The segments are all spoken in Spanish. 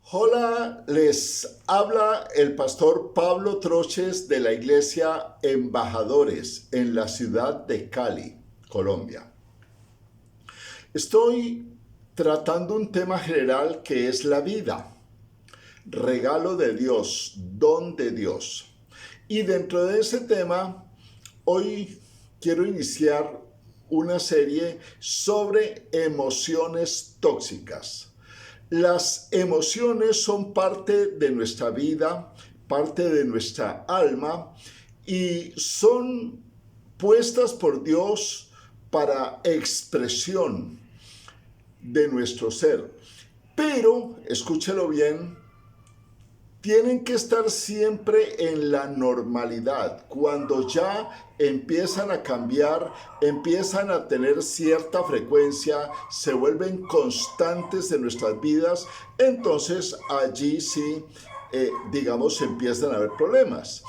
Hola, les habla el pastor Pablo Troches de la iglesia Embajadores en la ciudad de Cali, Colombia. Estoy tratando un tema general que es la vida, regalo de Dios, don de Dios. Y dentro de ese tema, hoy quiero iniciar una serie sobre emociones tóxicas. Las emociones son parte de nuestra vida, parte de nuestra alma y son puestas por Dios para expresión de nuestro ser. Pero, escúchelo bien, tienen que estar siempre en la normalidad. Cuando ya empiezan a cambiar, empiezan a tener cierta frecuencia, se vuelven constantes en nuestras vidas, entonces allí sí, empiezan a haber problemas.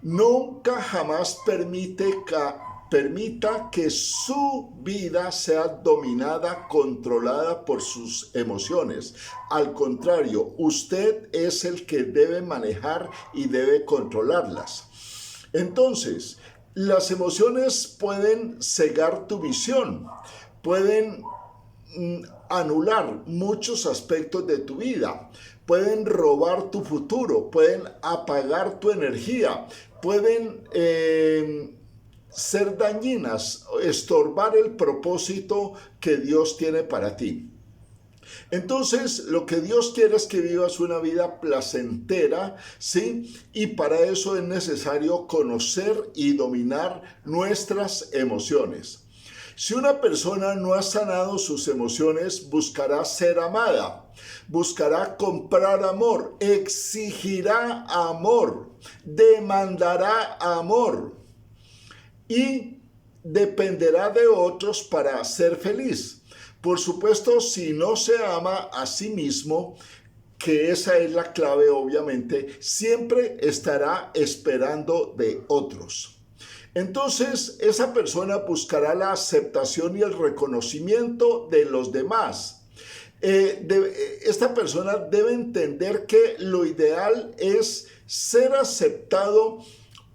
Nunca jamás permita que su vida sea dominada, controlada por sus emociones. Al contrario, usted es el que debe manejar y debe controlarlas. Entonces, las emociones pueden cegar tu visión, pueden anular muchos aspectos de tu vida, pueden robar tu futuro, pueden apagar tu energía, pueden ser dañinas, estorbar el propósito que Dios tiene para ti. Entonces, lo que Dios quiere es que vivas una vida placentera, ¿sí? Y para eso es necesario conocer y dominar nuestras emociones. Si una persona no ha sanado sus emociones, buscará ser amada, buscará comprar amor, exigirá amor, demandará amor y dependerá de otros para ser feliz. Por supuesto, si no se ama a sí mismo, que esa es la clave obviamente, siempre estará esperando de otros. Entonces, esa persona buscará la aceptación y el reconocimiento de los demás. Esta persona debe entender que lo ideal es ser aceptado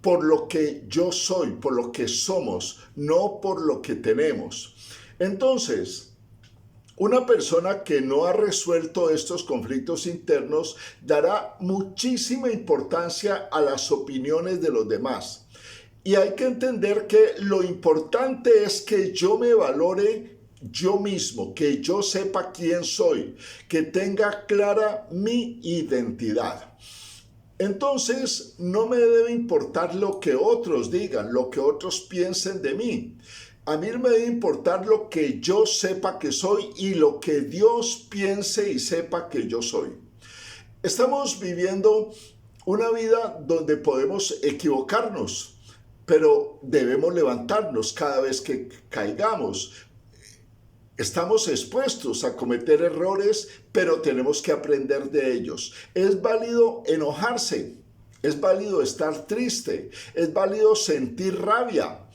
por lo que yo soy, por lo que somos, no por lo que tenemos. Entonces, una persona que no ha resuelto estos conflictos internos dará muchísima importancia a las opiniones de los demás. Y hay que entender que lo importante es que yo me valore yo mismo, que yo sepa quién soy, que tenga clara mi identidad. Entonces, no me debe importar lo que otros digan, lo que otros piensen de mí. A mí me debe importar lo que yo sepa que soy y lo que Dios piense y sepa que yo soy. Estamos viviendo una vida donde podemos equivocarnos, pero debemos levantarnos cada vez que caigamos. Estamos expuestos a cometer errores, pero tenemos que aprender de ellos. Es válido enojarse, es válido estar triste, es válido sentir rabia,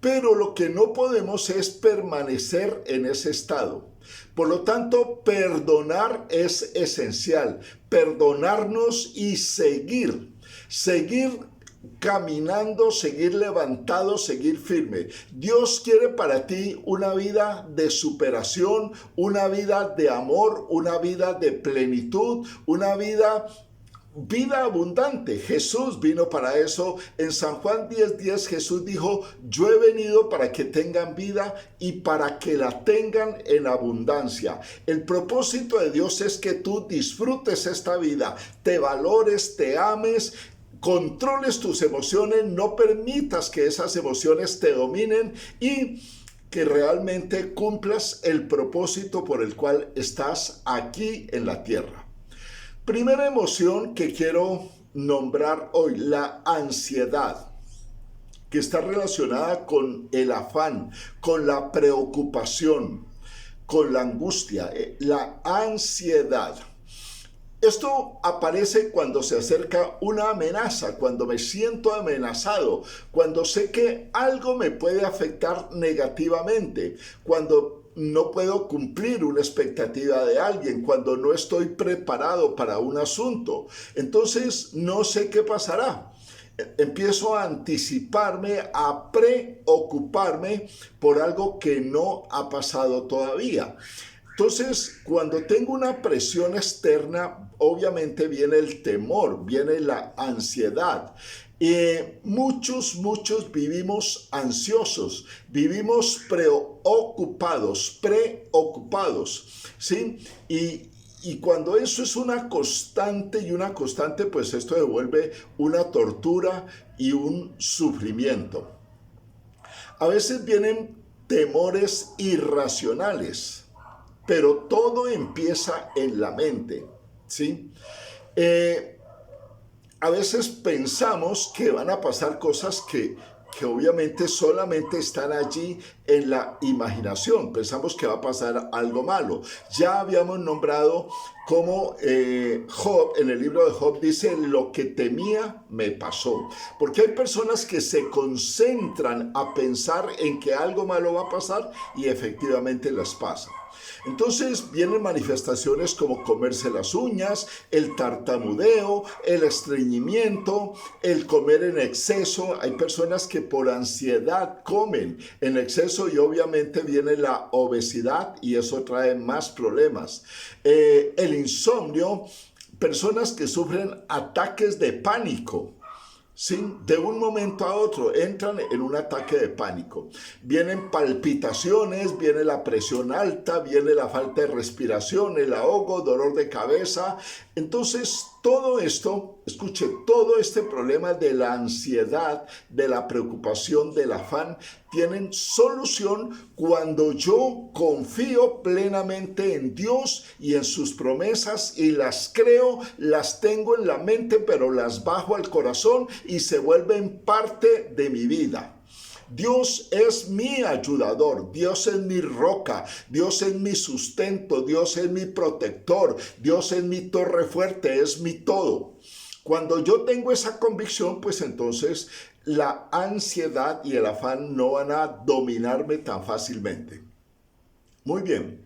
pero lo que no podemos es permanecer en ese estado. Por lo tanto, perdonar es esencial, perdonarnos y seguir caminando, seguir levantado, seguir firme. Dios quiere para ti una vida de superación, una vida de amor, una vida de plenitud, una vida abundante. Jesús vino para eso. En San Juan 10:10 Jesús dijo: yo he venido para que tengan vida y para que la tengan en abundancia. El propósito de Dios es que tú disfrutes esta vida, te valores, te ames, controles tus emociones, no permitas que esas emociones te dominen y que realmente cumplas el propósito por el cual estás aquí en la tierra. Primera emoción que quiero nombrar hoy, la ansiedad, que está relacionada con el afán, con la preocupación, con la angustia, la ansiedad. Esto aparece cuando se acerca una amenaza, cuando me siento amenazado, cuando sé que algo me puede afectar negativamente, cuando no puedo cumplir una expectativa de alguien, cuando no estoy preparado para un asunto. Entonces no sé qué pasará. Empiezo a anticiparme, a preocuparme por algo que no ha pasado todavía. Entonces, cuando tengo una presión externa, obviamente viene el temor, viene la ansiedad. Muchos vivimos ansiosos, vivimos preocupados, ¿sí? Y cuando eso es una constante, pues esto devuelve una tortura y un sufrimiento. A veces vienen temores irracionales, pero todo empieza en la mente, ¿sí? A veces pensamos que van a pasar cosas que obviamente solamente están allí en la imaginación. Pensamos que va a pasar algo malo. Ya habíamos nombrado cómo Job, en el libro de Job, dice: lo que temía me pasó. Porque hay personas que se concentran a pensar en que algo malo va a pasar y efectivamente las pasa. Entonces vienen manifestaciones como comerse las uñas, el tartamudeo, el estreñimiento, el comer en exceso. Hay personas que por ansiedad comen en exceso y obviamente viene la obesidad y eso trae más problemas. El insomnio, personas que sufren ataques de pánico. ¿Sí? De un momento a otro entran en un ataque de pánico. Vienen palpitaciones, viene la presión alta, viene la falta de respiración, el ahogo, dolor de cabeza. Entonces, todo esto, escuche, todo este problema de la ansiedad, de la preocupación, del afán, tienen solución cuando yo confío plenamente en Dios y en sus promesas y las creo, las tengo en la mente, pero las bajo al corazón y se vuelven parte de mi vida. Dios es mi ayudador, Dios es mi roca, Dios es mi sustento, Dios es mi protector, Dios es mi torre fuerte, es mi todo. Cuando yo tengo esa convicción, pues entonces la ansiedad y el afán no van a dominarme tan fácilmente. Muy bien.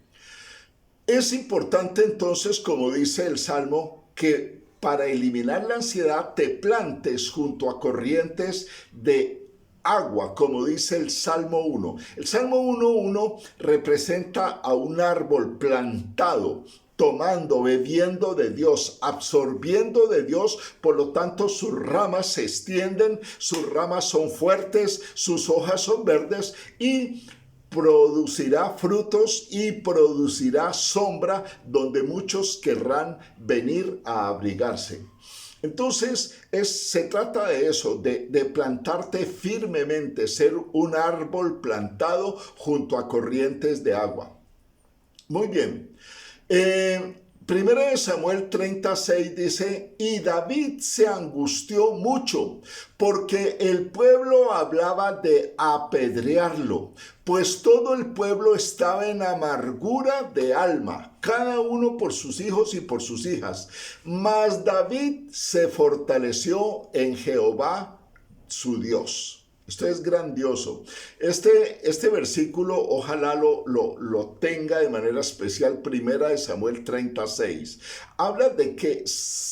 Es importante entonces, como dice el Salmo, que para eliminar la ansiedad te plantes junto a corrientes de agua, como dice el Salmo 1. El Salmo 1.1 representa a un árbol plantado, tomando, bebiendo de Dios, absorbiendo de Dios, por lo tanto sus ramas se extienden, sus ramas son fuertes, sus hojas son verdes y producirá frutos y producirá sombra donde muchos querrán venir a abrigarse. Entonces, se trata de eso, de plantarte firmemente, ser un árbol plantado junto a corrientes de agua. Muy bien. Primero de Samuel 36 dice: y David se angustió mucho porque el pueblo hablaba de apedrearlo, pues todo el pueblo estaba en amargura de alma, cada uno por sus hijos y por sus hijas. Mas David se fortaleció en Jehová su Dios. Esto es grandioso. Este versículo ojalá lo tenga de manera especial. Primera de Samuel 36. Habla de que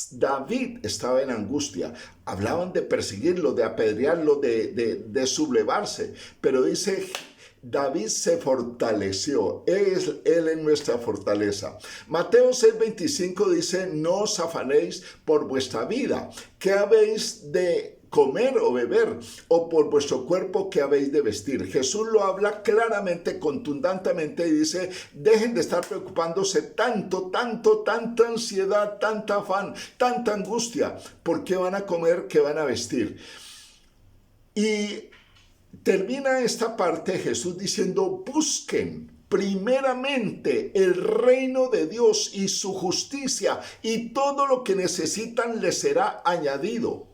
David estaba en angustia. Hablaban de perseguirlo, de apedrearlo, de sublevarse. Pero dice: David se fortaleció. Él es nuestra fortaleza. Mateo 6:25 dice: no os afanéis por vuestra vida. ¿Qué habéis de comer o beber, o por vuestro cuerpo que habéis de vestir? Jesús lo habla claramente, contundentemente, y dice: dejen de estar preocupándose tanta ansiedad, tanta afán, tanta angustia, por qué van a comer, qué van a vestir. Y termina esta parte Jesús diciendo: busquen primeramente el reino de Dios y su justicia, y todo lo que necesitan les será añadido.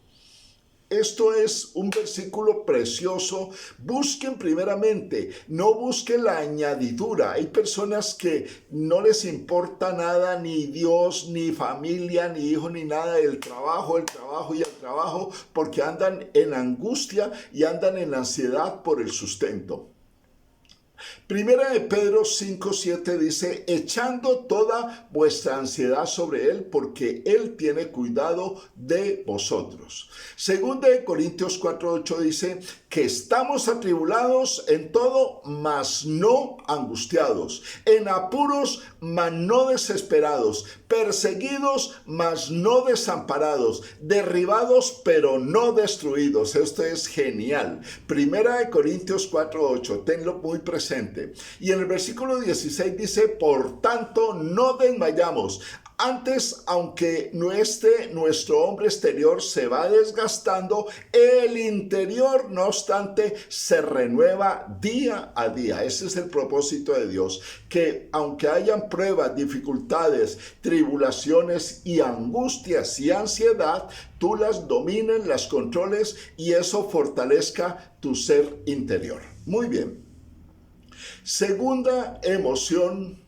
Esto es un versículo precioso. Busquen primeramente, no busquen la añadidura. Hay personas que no les importa nada, ni Dios, ni familia, ni hijo, ni nada, el trabajo y el trabajo, porque andan en angustia y andan en ansiedad por el sustento. Primera de Pedro 5:7 dice, echando toda vuestra ansiedad sobre Él, porque Él tiene cuidado de vosotros. Segunda de Corintios 4:8 dice, que estamos atribulados en todo, mas no angustiados, en apuros, mas no desesperados, perseguidos, mas no desamparados, derribados, pero no destruidos. Esto es genial. Primera de Corintios 4:8, tenlo muy presente. Y en el versículo 16 dice, por tanto, no desmayamos. Antes, aunque nuestro hombre exterior se va desgastando, el interior, no obstante, se renueva día a día. Ese es el propósito de Dios, que aunque hayan pruebas, dificultades, tribulaciones y angustias y ansiedad, tú las domines, las controles y eso fortalezca tu ser interior. Muy bien. Segunda emoción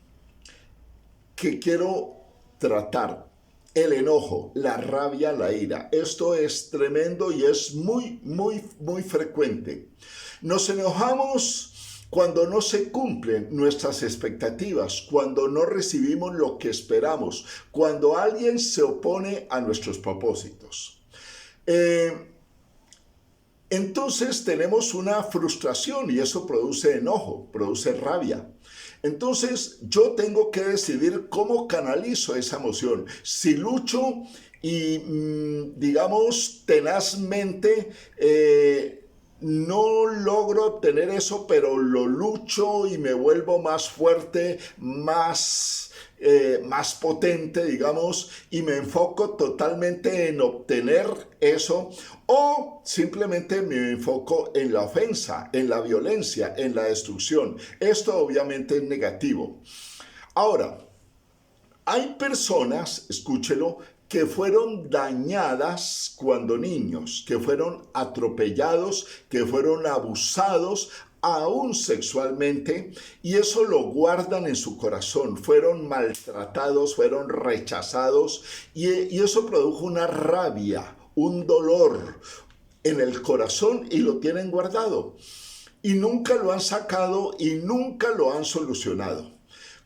que quiero tratar, el enojo, la rabia, la ira. Esto es tremendo y es muy, muy, muy frecuente. Nos enojamos cuando no se cumplen nuestras expectativas, cuando no recibimos lo que esperamos, cuando alguien se opone a nuestros propósitos. Entonces tenemos una frustración y eso produce enojo, produce rabia. Entonces yo tengo que decidir cómo canalizo esa emoción. Si lucho y digamos tenazmente no logro obtener eso, pero lo lucho y me vuelvo más fuerte, más potente, digamos, y me enfoco totalmente en obtener eso, o simplemente me enfoco en la ofensa, en la violencia, en la destrucción. Esto obviamente es negativo. Ahora, hay personas, escúchelo, que fueron dañadas cuando niños, que fueron atropellados, que fueron abusados, aún sexualmente, y eso lo guardan en su corazón. Fueron maltratados, fueron rechazados, y eso produjo una rabia, un dolor en el corazón y lo tienen guardado. Y nunca lo han sacado y nunca lo han solucionado.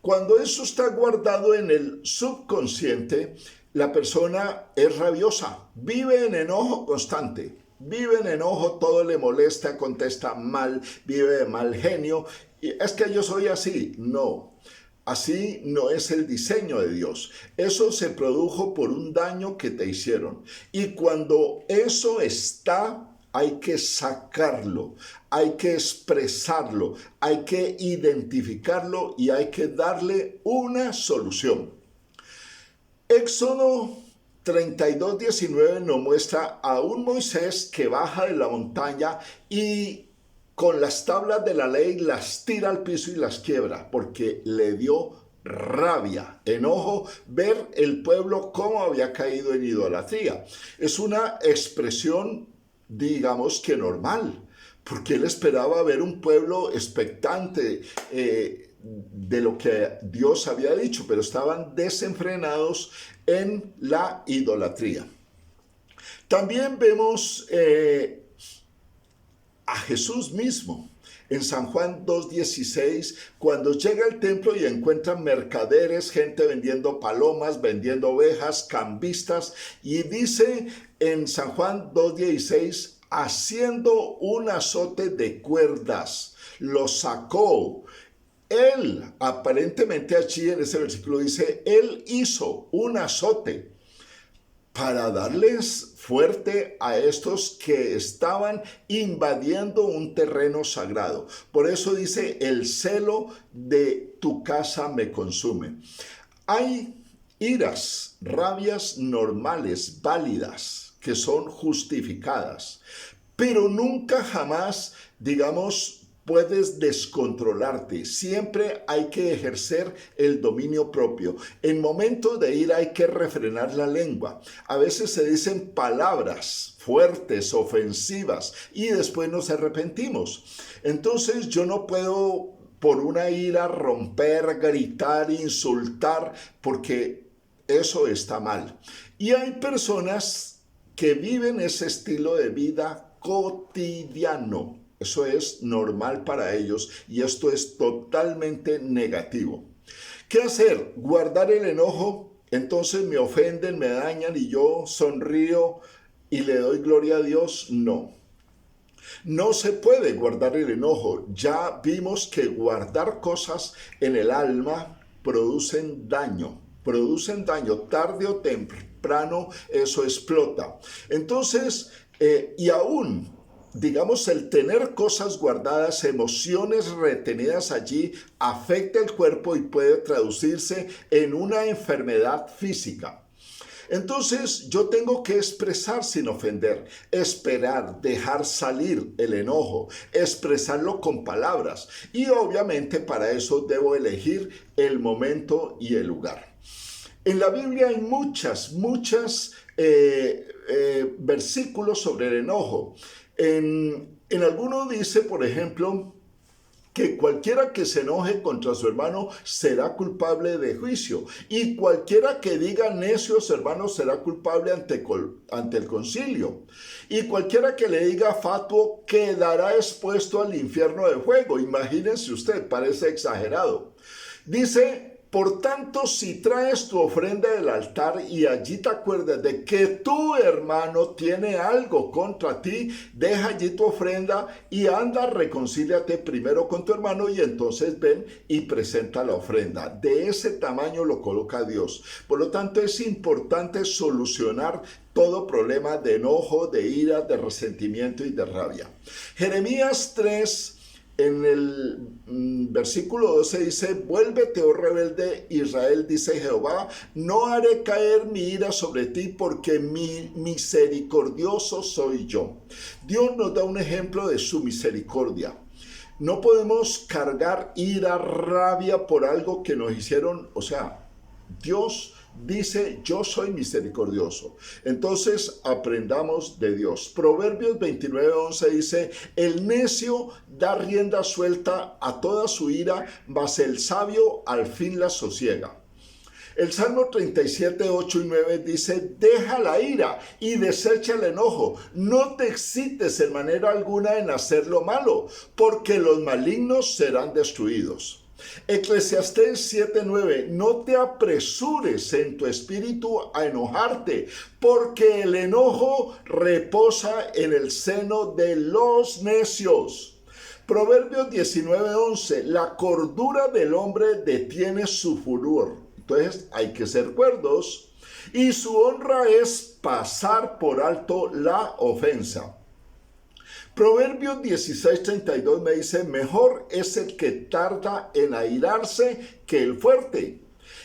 Cuando eso está guardado en el subconsciente, la persona es rabiosa, vive en enojo constante, vive en enojo, todo le molesta, contesta mal, vive de mal genio. Y es que yo soy así. No, así no es el diseño de Dios. Eso se produjo por un daño que te hicieron. Y cuando eso está, hay que sacarlo, hay que expresarlo, hay que identificarlo y hay que darle una solución. Éxodo 32:19 nos muestra a un Moisés que baja de la montaña y con las tablas de la ley las tira al piso y las quiebra porque le dio rabia, enojo, ver el pueblo cómo había caído en idolatría. Es una expresión, digamos que normal, porque él esperaba ver un pueblo expectante de lo que Dios había dicho, pero estaban desenfrenados en la idolatría. También vemos a Jesús mismo. En San Juan 2:16, cuando llega al templo y encuentra mercaderes, gente vendiendo palomas, vendiendo ovejas, cambistas, y dice en San Juan 2:16, haciendo un azote de cuerdas, lo sacó. Él, aparentemente allí en ese versículo dice, él hizo un azote para darles fuerte a estos que estaban invadiendo un terreno sagrado. Por eso dice, el celo de tu casa me consume. Hay iras, rabias normales, válidas, que son justificadas, pero nunca jamás, digamos, puedes descontrolarte. Siempre hay que ejercer el dominio propio. En momentos de ira hay que refrenar la lengua. A veces se dicen palabras fuertes, ofensivas, y después nos arrepentimos. Entonces yo no puedo por una ira romper, gritar, insultar, porque eso está mal. Y hay personas que viven ese estilo de vida cotidiano. Eso es normal para ellos y esto es totalmente negativo. ¿Qué hacer? ¿Guardar el enojo? Entonces me ofenden, me dañan y yo sonrío y le doy gloria a Dios. No. No se puede guardar el enojo. Ya vimos que guardar cosas en el alma producen daño. Producen daño. Tarde o temprano eso explota. Entonces, y aún, digamos, el tener cosas guardadas, emociones retenidas allí, afecta el cuerpo y puede traducirse en una enfermedad física. Entonces yo tengo que expresar sin ofender, esperar, dejar salir el enojo, expresarlo con palabras y obviamente para eso debo elegir el momento y el lugar. En la Biblia hay muchos versículos sobre el enojo. En alguno dice, por ejemplo, que cualquiera que se enoje contra su hermano será culpable de juicio. Y cualquiera que diga necio a su hermano será culpable ante el concilio. Y cualquiera que le diga fatuo quedará expuesto al infierno de fuego. Imagínense usted, parece exagerado. Dice, por tanto, si traes tu ofrenda del altar y allí te acuerdas de que tu hermano tiene algo contra ti, deja allí tu ofrenda y anda, reconcíliate primero con tu hermano y entonces ven y presenta la ofrenda. De ese tamaño lo coloca Dios. Por lo tanto, es importante solucionar todo problema de enojo, de ira, de resentimiento y de rabia. Jeremías 3. En el versículo 12 dice, vuélvete, oh rebelde Israel, dice Jehová, no haré caer mi ira sobre ti porque mi misericordioso soy yo. Dios nos da un ejemplo de su misericordia. No podemos cargar ira, rabia por algo que nos hicieron, o sea, Dios dice, yo soy misericordioso. Entonces aprendamos de Dios. Proverbios 29:11 dice, el necio da rienda suelta a toda su ira, mas el sabio al fin la sosiega. El Salmo 37:8 y 9 dice, deja la ira y desecha el enojo. No te excites en manera alguna en hacer lo malo, porque los malignos serán destruidos. Eclesiastés 7:9, no te apresures en tu espíritu a enojarte, porque el enojo reposa en el seno de los necios. Proverbios 19:11, la cordura del hombre detiene su furor. Entonces hay que ser cuerdos y su honra es pasar por alto la ofensa. Proverbios 16:32 me dice, mejor es el que tarda en airarse que el fuerte,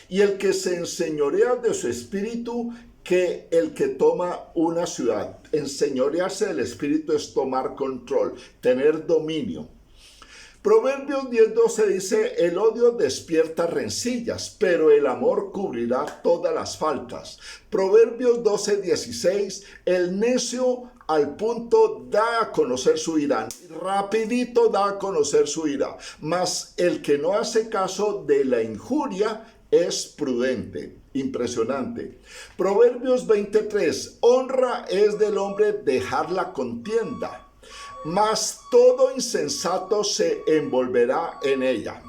y el que se enseñorea de su espíritu que el que toma una ciudad. Enseñorearse del espíritu es tomar control, tener dominio. Proverbios 10:12 dice, el odio despierta rencillas, pero el amor cubrirá todas las faltas. Proverbios 12:16, el necio al punto da a conocer su ira, rapidito da a conocer su ira, mas el que no hace caso de la injuria es prudente. Impresionante. Proverbios 23, honra es del hombre dejar la contienda, mas todo insensato se envolverá en ella.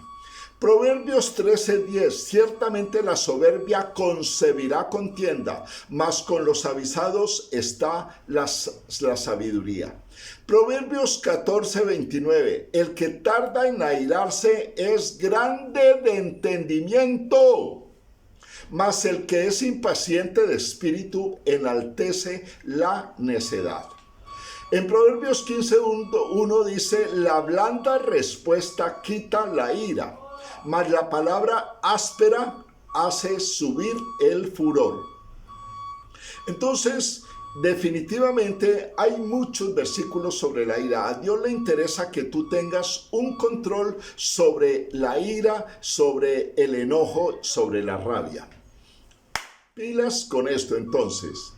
Proverbios 13:10, ciertamente la soberbia concebirá contienda, mas con los avisados está la sabiduría. Proverbios 14:29, el que tarda en airarse es grande de entendimiento, mas el que es impaciente de espíritu enaltece la necedad. En Proverbios 15:1 dice, la blanda respuesta quita la ira, mas la palabra áspera hace subir el furor. Entonces, definitivamente hay muchos versículos sobre la ira. A Dios le interesa que tú tengas un control sobre la ira, sobre el enojo, sobre la rabia. Pilas con esto entonces.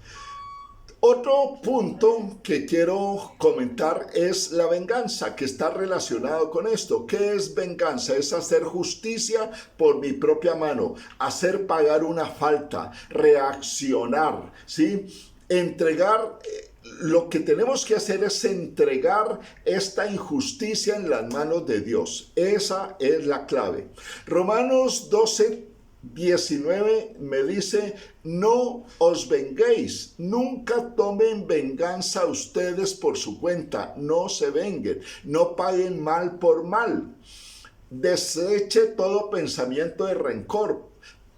Otro punto que quiero comentar es la venganza, que está relacionado con esto. ¿Qué es venganza? Es hacer justicia por mi propia mano, hacer pagar una falta, reaccionar, ¿sí? Entregar lo que tenemos que hacer es entregar esta injusticia en las manos de Dios. Esa es la clave. Romanos 12:19 me dice: no os venguéis, nunca tomen venganza ustedes por su cuenta, no se venguen, no paguen mal por mal. Deseche todo pensamiento de rencor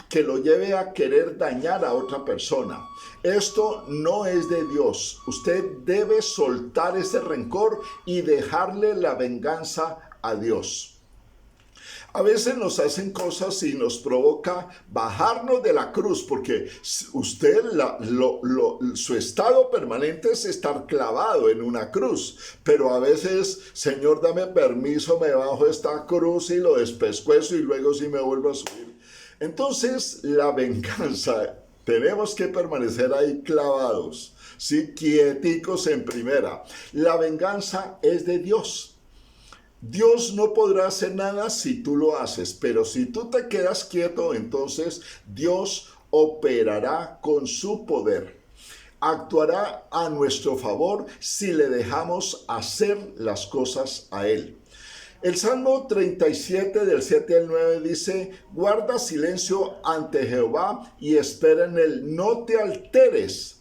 que lo lleve a querer dañar a otra persona. Esto no es de Dios. Usted debe soltar ese rencor y dejarle la venganza a Dios. A veces nos hacen cosas y nos provoca bajarnos de la cruz, porque usted, su estado permanente es estar clavado en una cruz. Pero a veces, Señor, dame permiso, me bajo esta cruz y lo despescuezo y luego sí me vuelvo a subir. Entonces, la venganza, tenemos que permanecer ahí clavados, ¿sí? Quieticos en primera. La venganza es de Dios. Dios no podrá hacer nada si tú lo haces, pero si tú te quedas quieto, entonces Dios operará con su poder. Actuará a nuestro favor si le dejamos hacer las cosas a Él. El Salmo 37 del 7 al 9 dice: guarda silencio ante Jehová y espera en Él. No te alteres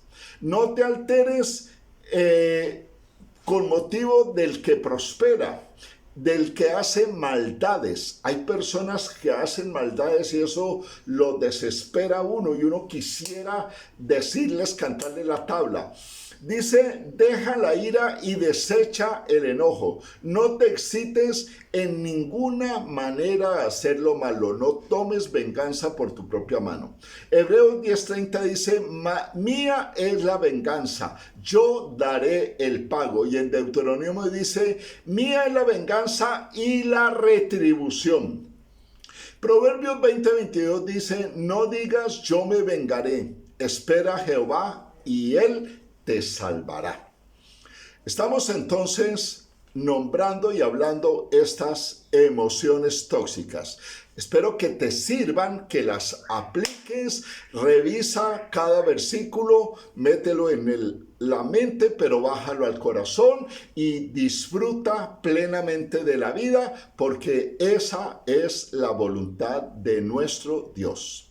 con motivo del que prospera, del que hace maldades. Hay personas que hacen maldades y eso lo desespera a uno y uno quisiera decirles, cantarle la tabla. Dice: deja la ira y desecha el enojo. No te excites en ninguna manera a hacer lo malo. No tomes venganza por tu propia mano. Hebreos 10:30 dice: mía es la venganza, yo daré el pago. Y en Deuteronomio dice: mía es la venganza y la retribución. Proverbios 20:22 dice: no digas yo me vengaré, espera a Jehová y Él te salvará. Estamos entonces nombrando y hablando estas emociones tóxicas. Espero que te sirvan, que las apliques. Revisa cada versículo, mételo en la mente, pero bájalo al corazón y disfruta plenamente de la vida, porque esa es la voluntad de nuestro Dios.